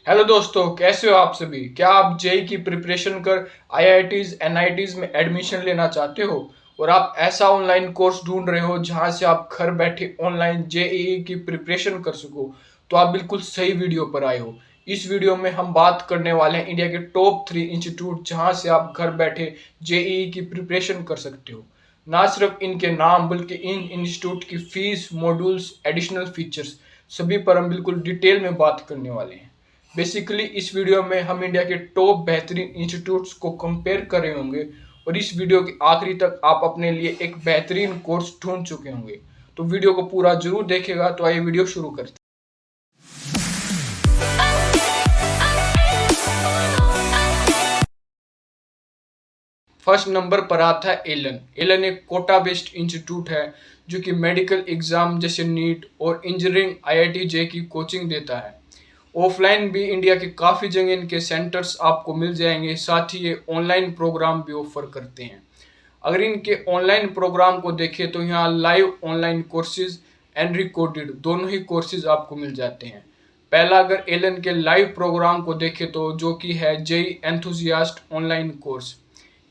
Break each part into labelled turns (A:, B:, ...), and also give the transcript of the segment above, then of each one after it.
A: Hello दोस्तों, कैसे हो आप सभी। क्या आप जेई की प्रिपरेशन कर आईआईटीज एनआईटीज में एडमिशन लेना चाहते हो और आप ऐसा ऑनलाइन कोर्स ढूंढ रहे हो जहां से आप घर बैठे ऑनलाइन जेईई की प्रिपरेशन कर सको, तो आप बिल्कुल सही वीडियो पर आए हो। इस वीडियो में हम बात करने वाले हैं इंडिया के टॉप 3 इंस्टीट्यूट जहां से आप घर बैठे जेईई की प्रिपरेशन कर सकते हो। ना सिर्फ इनके नाम बल्कि इन इंस्टीट्यूट की फीस, मॉड्यूल्स, एडिशनल फीचर्स सभी पर हम बिल्कुल डिटेल में बात करने वाले हैं। बेसिकली इस वीडियो में हम इंडिया के टॉप बेहतरीन इंस्टीट्यूट्स को कंपेयर कर रहे होंगे और इस वीडियो के आखिरी तक आप अपने लिए एक बेहतरीन कोर्स ढूंढ चुके होंगे। तो वीडियो को पूरा जरूर देखेगा। तो आइए वीडियो शुरू करते हैं। फर्स्ट नंबर पर आता है एलन। एलन एक कोटा बेस्ड इंस्टीट्यूट है जो कि मेडिकल एग्जाम जैसे नीट और इंजीनियरिंग आईआईटी जे की कोचिंग देता है। ऑफलाइन भी इंडिया के काफ़ी जगह इनके सेंटर्स आपको मिल जाएंगे, साथ ही ये ऑनलाइन प्रोग्राम भी ऑफर करते हैं। अगर इनके ऑनलाइन प्रोग्राम को देखें तो यहाँ live online courses and recorded दोनों ही कोर्सेज आपको मिल जाते हैं। पहला अगर एलन के लाइव प्रोग्राम को देखें तो जो कि है जेई एंथुजियास्ट ऑनलाइन कोर्स।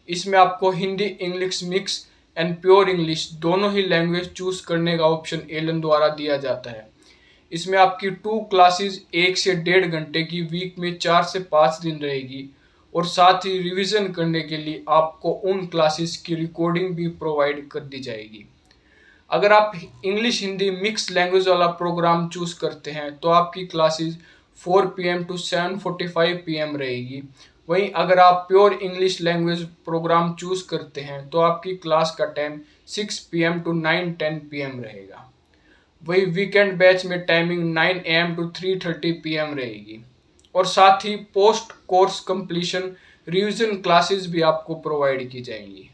A: इसमें आपको Hindi English mix and pure English दोनों ही लैंग्वेज चूज करने का ऑप्शन एलन द्वारा दिया जाता है। इसमें आपकी 2 क्लासेस 1 से 1.5 घंटे की वीक में 4 से 5 दिन रहेगी और साथ ही रिवीजन करने के लिए आपको उन क्लासेस की रिकॉर्डिंग भी प्रोवाइड कर दी जाएगी। अगर आप इंग्लिश हिंदी मिक्स लैंग्वेज वाला प्रोग्राम चूज करते हैं तो आपकी क्लासेस 4 PM to 7:45 PM रहेगी। वहीं अगर आप pure English language program choose करते हैं तो आपकी क्लास का टाइम 6 PM to 9:10 PM रहेगा। वही वीकेंड बैच में टाइमिंग 9 AM to 3:30 PM रहेगी और साथ ही post course completion revision classes भी आपको प्रोवाइड की जाएंगी।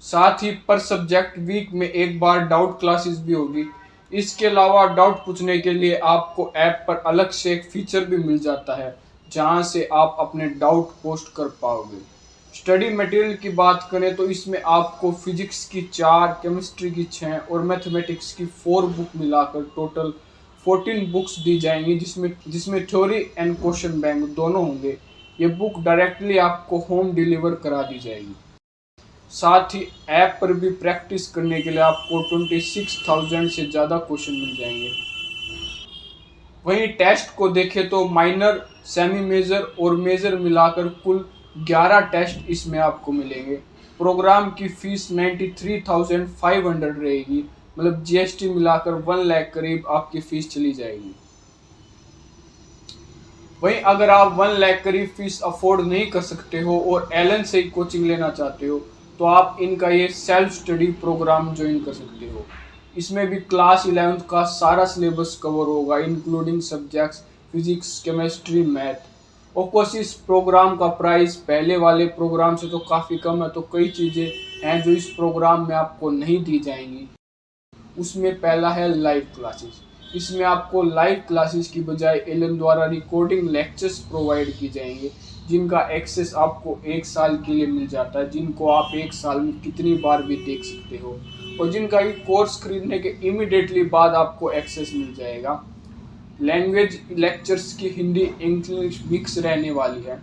A: साथ ही पर सब्जेक्ट वीक में एक बार डाउट क्लासेस भी होगी। इसके अलावा डाउट पूछने के लिए आपको ऐप पर अलग से एक फीचर भी मिल जाता है जहां से आप अपने डाउट पोस्ट कर पाओगे। स्टडी मटेरियल की बात करें तो इसमें आपको फिजिक्स की 4, केमिस्ट्री की 6 और मैथमेटिक्स की 4 बुक मिलाकर टोटल 14 बुक्स दी जाएंगी, जिसमें थ्योरी एंड क्वेश्चन बैंक दोनों होंगे। ये बुक डायरेक्टली आपको होम डिलीवर करा दी जाएगी। साथ ही ऐप पर भी प्रैक्टिस करने के लिए आपको 26,000 से ज़्यादा क्वेश्चन मिल जाएंगे। वहीं टेस्ट को देखें तो माइनर, सेमी मेजर और मेजर मिलाकर कुल 11 टेस्ट इसमें आपको मिलेंगे। प्रोग्राम की फीस 93,500 रहेगी, मतलब जीएसटी मिलाकर 1 लाख करीब आपकी फीस चली जाएगी। वहीं अगर आप 1 लाख करीब फीस अफोर्ड नहीं कर सकते हो और एलन से ही कोचिंग लेना चाहते हो तो आप इनका ये सेल्फ स्टडी प्रोग्राम ज्वाइन कर सकते हो। इसमें भी क्लास 11th का सारा सिलेबस कवर होगा, including subjects physics, chemistry, math. और कोर्स इस प्रोग्राम का प्राइस पहले वाले प्रोग्राम से तो काफ़ी कम है, तो कई चीज़ें हैं जो इस प्रोग्राम में आपको नहीं दी जाएंगी। उसमें पहला है लाइव क्लासेस। इसमें आपको लाइव क्लासेस की बजाय एलन द्वारा रिकॉर्डिंग लेक्चर्स प्रोवाइड की जाएंगे, जिनका एक्सेस आपको 1 साल के लिए मिल जाता है, जिनको आप 1 साल में कितनी बार भी देख सकते हो और जिनका ये कोर्स खरीदने के इमीडिएटली बाद आपको एक्सेस मिल जाएगा। लैंग्वेज लेक्चर्स की हिंदी इंग्लिश मिक्स रहने वाली है।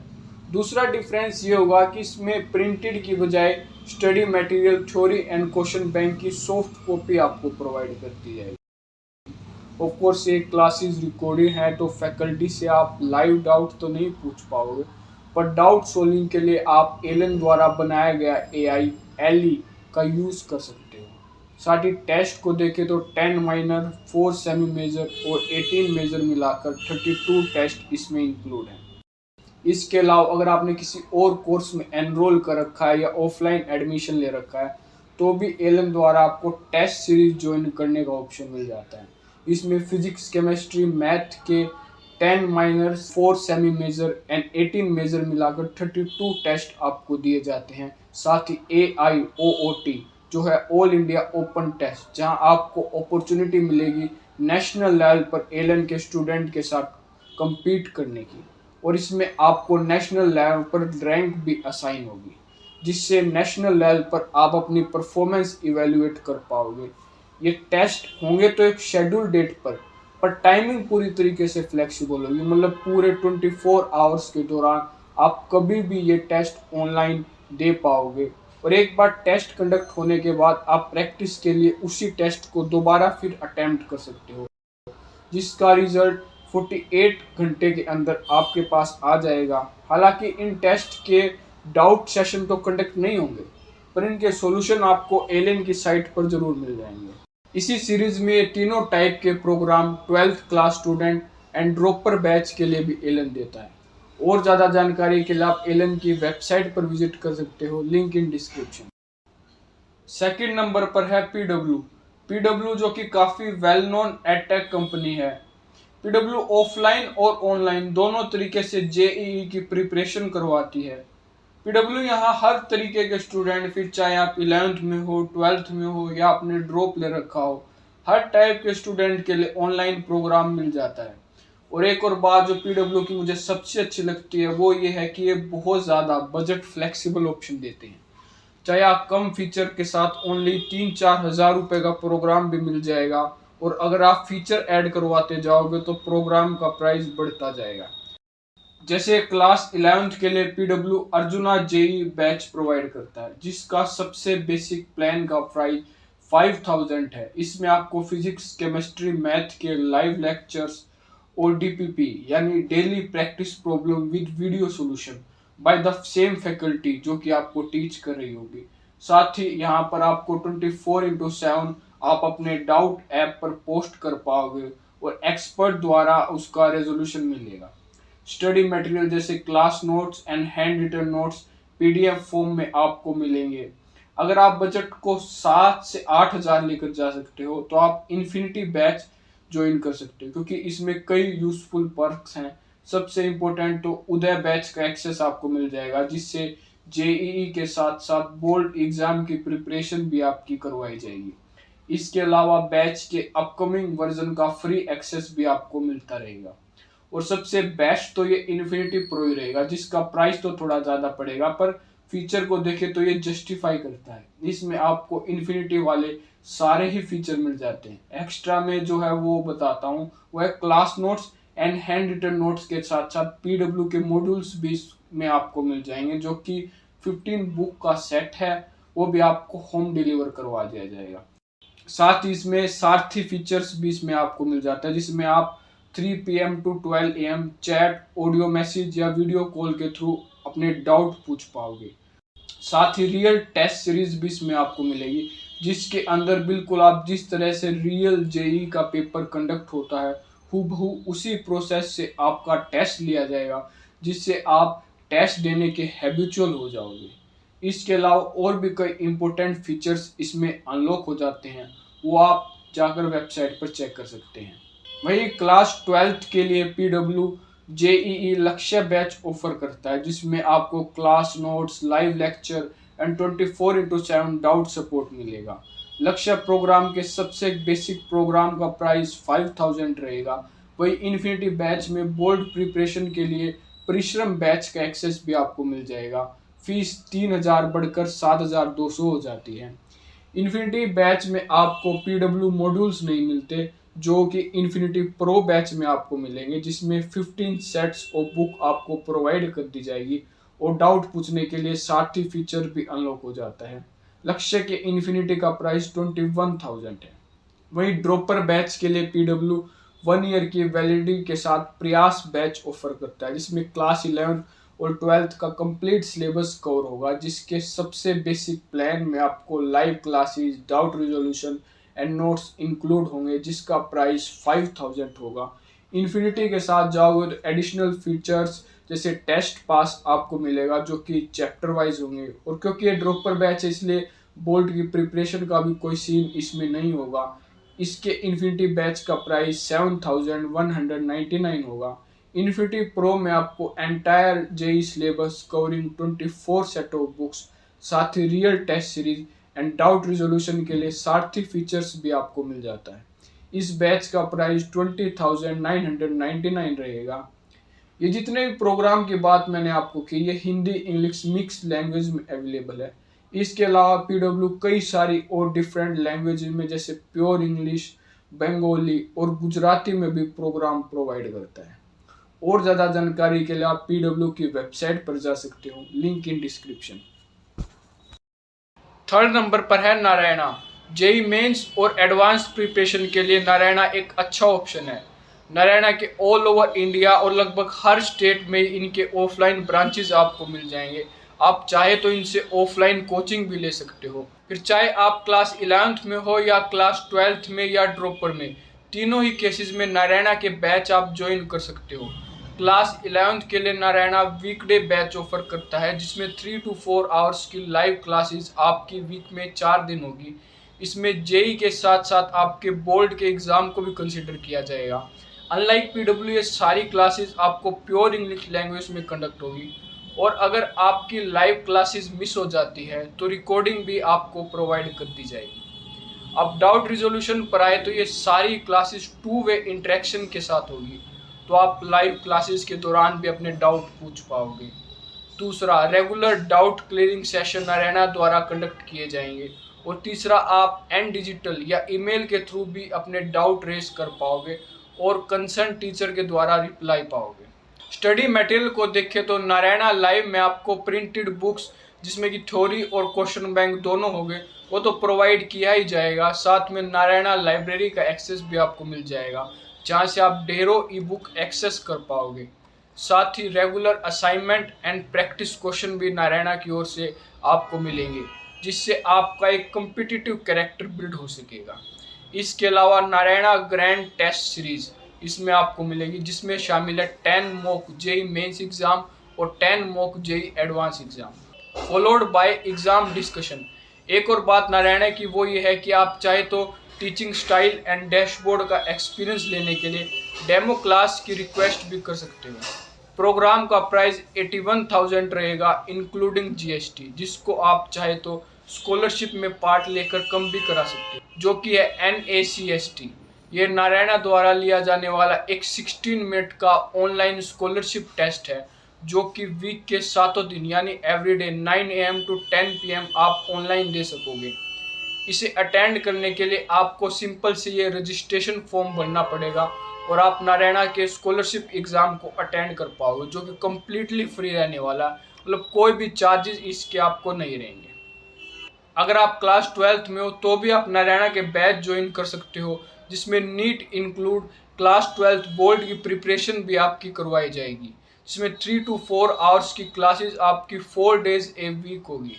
A: दूसरा डिफरेंस ये होगा कि इसमें प्रिंटेड की बजाय study material, theory and question bank की सॉफ्ट कॉपी आपको प्रोवाइड कर दी जाएगी। ऑफ कोर्स ये क्लासेस रिकॉर्डेड है तो फैकल्टी से आप लाइव डाउट तो नहीं पूछ पाओगे, पर डाउट सोल्विंग के लिए आप एलन द्वारा बनाया गया एआई एली का यूज़ कर सकते हो। साथ ही टेस्ट को देखें तो 10 माइनर, 4 सेमी मेजर और 18 मेजर मिलाकर 32 टेस्ट इसमें इंक्लूड हैं। इसके अलावा अगर आपने किसी और कोर्स में एनरोल कर रखा है या ऑफलाइन एडमिशन ले रखा है तो भी एलन द्वारा आपको टेस्ट सीरीज ज्वाइन करने का ऑप्शन मिल जाता है। इसमें फिजिक्स, केमिस्ट्री, मैथ के 10 minor, 4 semi major and 18 major मिलाकर 32 टेस्ट आपको दिए जाते हैं। साथ ही AIOOT जो है ऑल इंडिया ओपन टेस्ट, जहां आपको अपॉर्चुनिटी मिलेगी नेशनल लेवल पर एलन के स्टूडेंट के साथ compete करने की, और इसमें आपको नेशनल लेवल पर रैंक भी असाइन होगी, जिससे नेशनल लेवल पर आप अपनी परफॉर्मेंस इवेल्युएट कर पाओगे। ये टेस्ट होंगे तो एक शेड्यूल डेट पर पर टाइमिंग पूरी तरीके से फ्लेक्सिबल होगी, मतलब पूरे 24 आवर्स के दौरान आप कभी भी ये टेस्ट ऑनलाइन दे पाओगे। और एक बार टेस्ट कंडक्ट होने के बाद आप प्रैक्टिस के लिए उसी टेस्ट को दोबारा फिर अटेम्प्ट कर सकते हो, जिसका रिजल्ट 48 घंटे के अंदर आपके पास आ जाएगा। हालांकि इन टेस्ट के डाउट सेशन तो कंडक्ट नहीं होंगे, पर इनके सॉल्यूशन आपको एलियन की साइट पर जरूर मिल जाएंगे। इसी सीरीज में ये तीनों टाइप के program 12th class student and dropper batch के लिए भी एलियन देता है। और ज़्यादा जानकारी के लिए आप एलियन की वेबसाइट पर विजिट कर सकते हो, link in description. Second number पर है पीडब्ल्यू। पीडब्ल्यू जो कि काफ़ी वेल नोन एडटेक कंपनी है। पीडब्ल्यू ऑफलाइन और ऑनलाइन दोनों तरीके से जेईई की प्रिपरेशन करवाती है। पीडब्ल्यू यहाँ हर तरीके के स्टूडेंट, फिर चाहे आप 11th में हो, 12th में हो या आपने ड्रॉप ले रखा हो, हर टाइप के स्टूडेंट के लिए ऑनलाइन प्रोग्राम मिल जाता है। और एक और बात जो पीडब्ल्यू की मुझे सबसे अच्छी लगती है वो ये है कि ये बहुत ज़्यादा बजट फ्लेक्सिबल ऑप्शन देते हैं। चाहे आप कम फीचर के साथ ओनली 3-4 हज़ार रुपये का प्रोग्राम भी मिल जाएगा, और अगर आप फीचर ऐड करवाते जाओगे तो प्रोग्राम का प्राइस बढ़ता जाएगा। जैसे क्लास 11th के लिए PW Arjuna JEE batch provide करता है, जिसका सबसे बेसिक प्लान का प्राइस 5000 है। इसमें आपको फिजिक्स, केमिस्ट्री, मैथ के लाइव लेक्चर्स और डीपीपी यानी daily practice problem with video solution by the same faculty जो कि आपको टीच कर रही होगी। साथ ही यहाँ पर आपको 24/7 आप अपने डाउट ऐप पर पोस्ट कर पाओगे और एक्सपर्ट द्वारा उसका रेजोल्यूशन मिलेगा। स्टडी मटेरियल जैसे class notes and handwritten notes PDF form में आपको मिलेंगे। अगर आप बजट को 7 से 8 हज़ार लेकर जा सकते हो तो आप इन्फिनिटी बैच ज्वाइन कर सकते हो, क्योंकि इसमें कई यूजफुल पर्क्स हैं। सबसे इम्पोर्टेंट तो उदय बैच का एक्सेस आपको मिल जाएगा, जिससे जेईई के साथ साथ बोर्ड एग्जाम की प्रिपरेशन भी आपकी करवाई जाएगी। इसके अलावा बैच के अपकमिंग वर्जन का फ्री एक्सेस भी आपको मिलता रहेगा। और सबसे बेस्ट तो ये इन्फिनिटी प्रो ही रहेगा, जिसका प्राइस तो थोड़ा ज़्यादा पड़ेगा, पर फीचर को देखें तो ये जस्टिफाई करता है। इसमें आपको इन्फिनिटी वाले सारे ही फीचर मिल जाते हैं। एक्स्ट्रा में जो है वो बताता हूँ, वो है class notes and handwritten notes के साथ साथ पीडब्ल्यू के मॉड्यूल्स भी में आपको मिल जाएंगे, जो कि 15 बुक का सेट है, वो भी आपको होम डिलीवर करवा दिया जाएगा। साथ ही इसमें सारथी फीचर्स भी इसमें आपको मिल जाता है, जिसमें आप 3 PM to 12 AM chat, audio message या वीडियो कॉल के थ्रू अपने डाउट पूछ पाओगे। साथ ही रियल टेस्ट सीरीज भी इसमें आपको मिलेगी, जिसके अंदर बिल्कुल आप जिस तरह से रियल जेई का पेपर कंडक्ट होता है हूबहू उसी प्रोसेस से आपका टेस्ट लिया जाएगा, जिससे आप टेस्ट देने के हैबिचुअल हो जाओगे। इसके अलावा और भी कई इंपॉर्टेंट फीचर्स इसमें अनलॉक हो जाते हैं, वो आप जाकर वेबसाइट पर चेक कर सकते हैं। वही क्लास 12th के लिए पीडब्ल्यू जेईई लक्ष्य बैच ऑफर करता है, जिसमें आपको class notes, live lecture and 24/7 doubt support मिलेगा। लक्ष्य प्रोग्राम के सबसे बेसिक प्रोग्राम का प्राइस 5000 रहेगा। वही इन्फिनिटी बैच में बोर्ड प्रिपरेशन के लिए परिश्रम बैच का एक्सेस भी आपको मिल जाएगा। फीस 3000 बढ़कर 7200 हो जाती है। इन्फिनिटी बैच में आपको पीडब्ल्यू मॉड्यूल्स नहीं मिलते, जो कि इन्फिनिटी प्रो बैच में आपको मिलेंगे, जिसमें 15 सेट्स ऑफ बुक आपको प्रोवाइड कर दी जाएगी और डाउट पूछने के लिए सारथी फीचर भी अनलॉक हो जाता है। लक्ष्य के इन्फिनिटी का प्राइस 21,000 है। वहीं ड्रॉपर बैच के लिए पीडब्ल्यू 1 ईयर की वैलिडिटी के साथ प्रयास बैच ऑफर करता है, जिसमें क्लास 11 और 12th का कंप्लीट सिलेबस कवर होगा, जिसके सबसे बेसिक प्लान में आपको live classes, doubt resolution and notes include होंगे, जिसका प्राइस 5000 होगा। इन्फिनिटी के साथ जाओगे तो एडिशनल फीचर्स जैसे टेस्ट पास आपको मिलेगा, जो कि चैप्टर वाइज होंगे। और क्योंकि ये ड्रॉपर बैच है, इसलिए बोर्ड की प्रिपरेशन का भी कोई सीन इसमें नहीं होगा। इसके इन्फिनिटी बैच का प्राइस 7199 होगा। इन्फिनिटी प्रो में आपको entire JEE syllabus covering 24 set of books, साथ ही real test series and doubt resolution के लिए सारथी फीचर्स भी आपको मिल जाता है। इस बैच का प्राइस 20,999 रहेगा। ये जितने भी प्रोग्राम की बात मैंने आपको की, ये हिंदी इंग्लिश मिक्स लैंग्वेज में अवेलेबल है। इसके अलावा पीडब्ल्यू कई सारी और डिफरेंट लैंग्वेज में, जैसे प्योर इंग्लिश, बंगाली और गुजराती में भी प्रोग्राम प्रोवाइड करता है। और ज़्यादा जानकारी के लिए आप PW की वेबसाइट पर जा सकते हो, link in description. Third number पर है नारायणा। जेई मेंस और एडवांस प्रिपरेशन के लिए नारायणा एक अच्छा ऑप्शन है। नारायणा के ऑल ओवर इंडिया और लगभग हर स्टेट में इनके ऑफलाइन ब्रांचेस आपको मिल जाएंगे। आप चाहे तो इनसे ऑफलाइन कोचिंग भी ले सकते हो। फिर चाहे आप क्लास 11th में हो या क्लास 12th में या ड्रॉपर में, तीनों ही केसेस में नारायणा के बैच आप ज्वाइन कर सकते हो। क्लास 11th के लिए नारायणा वीकडे बैच ऑफर करता है, जिसमें 3 to 4 आवर्स की लाइव क्लासेस आपकी वीक में 4 दिन होगी। इसमें जेई के साथ साथ आपके बोर्ड के एग्जाम को भी कंसिडर किया जाएगा। अनलाइक PW ये सारी क्लासेस आपको प्योर इंग्लिश लैंग्वेज में कंडक्ट होगी, और अगर आपकी लाइव क्लासेस मिस हो जाती है तो रिकॉर्डिंग भी आपको प्रोवाइड कर दी जाएगी। अब डाउट रिजोल्यूशन पर आए तो ये सारी क्लासेस 2 वे इंटरेक्शन के साथ होगी, तो आप लाइव क्लासेस के दौरान भी अपने डाउट पूछ पाओगे। दूसरा, regular doubt clearing session Narayana द्वारा कंडक्ट किए जाएंगे। और तीसरा, आप एंड डिजिटल या ईमेल के थ्रू भी अपने डाउट रेस कर पाओगे और कंसर्न टीचर के द्वारा रिप्लाई पाओगे। स्टडी मटेरियल को देखें तो नारायणा लाइव में आपको प्रिंटेड बुक्स, जिसमें कि थ्योरी और क्वेश्चन बैंक दोनों होंगे, वो तो प्रोवाइड किया ही जाएगा। साथ में नारायणा लाइब्रेरी का एक्सेस भी आपको मिल जाएगा, जहाँ से आप ढेरों ई बुक एक्सेस कर पाओगे। साथ ही regular assignment and practice question भी नारायणा की ओर से आपको मिलेंगे, जिससे आपका एक कम्पिटिटिव कैरेक्टर बिल्ड हो सकेगा। इसके अलावा नारायणा ग्रैंड टेस्ट सीरीज इसमें आपको मिलेगी, जिसमें शामिल है 10 मॉक जेई मेंस एग्जाम और 10 mock JEE advance exam, followed by exam discussion. एक और बात नारायणा की वो ये है कि आप चाहे तो टीचिंग स्टाइल एंड डैशबोर्ड का एक्सपीरियंस लेने के लिए डेमो क्लास की रिक्वेस्ट भी कर सकते हो। प्रोग्राम का प्राइस 81,000 रहेगा इंक्लूडिंग GST, जिसको आप चाहे तो स्कॉलरशिप में पार्ट लेकर कम भी करा सकते हो, जो कि है NACST। ये नारायणा द्वारा लिया जाने वाला एक 16 मिनट का ऑनलाइन स्कॉलरशिप टेस्ट है, जो कि वीक के 7 दिन यानी एवरीडे 9 AM to 10 PM आप ऑनलाइन दे सकोगे। इसे अटेंड करने के लिए आपको सिंपल से ये रजिस्ट्रेशन फॉर्म भरना पड़ेगा और आप नारायणा के स्कॉलरशिप एग्ज़ाम को अटेंड कर पाओगे, जो कि कम्प्लीटली फ्री रहने वाला, मतलब कोई भी चार्जेस इसके आपको नहीं रहेंगे। अगर आप क्लास 12th में हो तो भी आप नारायणा के बैच ज्वाइन कर सकते हो, जिसमें NEET include class 12th board की प्रिपरेशन भी आपकी करवाई जाएगी, जिसमें 3 to 4 आवर्स की क्लासेस आपकी 4 days ए वीक होगी।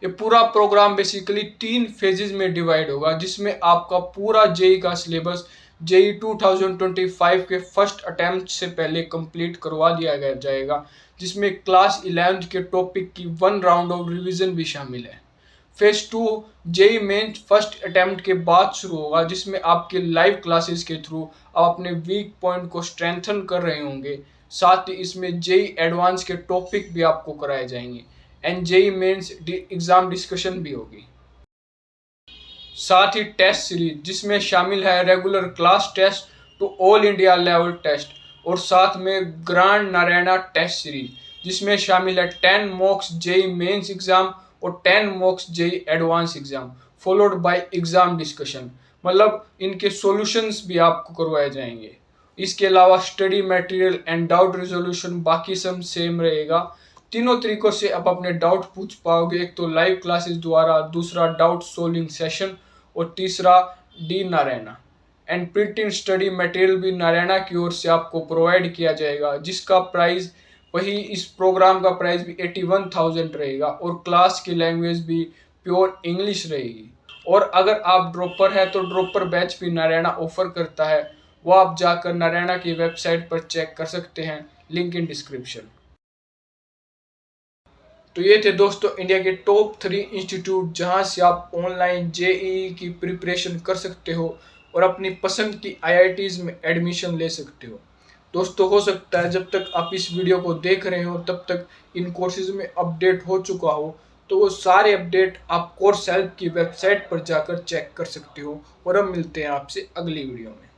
A: ये पूरा प्रोग्राम बेसिकली 3 फेजेस में डिवाइड होगा, जिसमें आपका पूरा जेई का सिलेबस जेई 2025 के फर्स्ट अटेम्प्ट से पहले कंप्लीट करवा दिया जाएगा, जिसमें क्लास 11th के टॉपिक की 1 राउंड ऑफ रिवीजन भी शामिल है। Phase 2 JEE main first attempt के बाद शुरू होगा, जिसमें आपके लाइव क्लासेस के थ्रू आप अपने वीक पॉइंट को स्ट्रेंथन कर रहे होंगे। साथ ही इसमें जेई एडवांस के टॉपिक भी आपको कराए जाएंगे and JEE mains exam discussion भी होगी। साथ ही टेस्ट सीरीज, जिसमें शामिल है regular class test to all India level test, और साथ में ग्रांड नारायणा टेस्ट सीरीज, जिसमें शामिल है 10 मॉक्स जेई मेंस एग्जाम और 10 mocks JEE advance exam, followed by exam discussion. मतलब इनके सॉल्यूशंस भी आपको करवाए जाएंगे। इसके अलावा study material and doubt resolution बाकी सब सेम रहेगा। तीनों तरीकों से आप अपने डाउट पूछ पाओगे, एक तो लाइव क्लासेस द्वारा, दूसरा डाउट सोल्विंग सेशन, और तीसरा D Narayana. And printing study material भी नारायणा की ओर से आपको प्रोवाइड किया जाएगा, जिसका प्राइस वही इस प्रोग्राम का प्राइस भी 81,000 रहेगा, और क्लास की लैंग्वेज भी प्योर इंग्लिश रहेगी। और अगर आप ड्रॉपर है तो ड्रॉपर बैच भी नारायणा ऑफर करता है, वो आप जाकर नारायणा की वेबसाइट पर चेक कर सकते हैं, लिंक इन डिस्क्रिप्शन। तो ये थे दोस्तों इंडिया के टॉप 3 इंस्टीट्यूट जहां से आप ऑनलाइन जेईई की प्रिपरेशन कर सकते हो और अपनी पसंद की आईआईटीज में एडमिशन ले सकते हो। दोस्तों हो सकता है जब तक आप इस वीडियो को देख रहे हो तब तक इन कोर्सेज में अपडेट हो चुका हो, तो वो सारे अपडेट आप कोर्स हेल्प की वेबसाइट पर जाकर चेक कर सकते हो। और हम मिलते हैं आपसे अगली वीडियो में।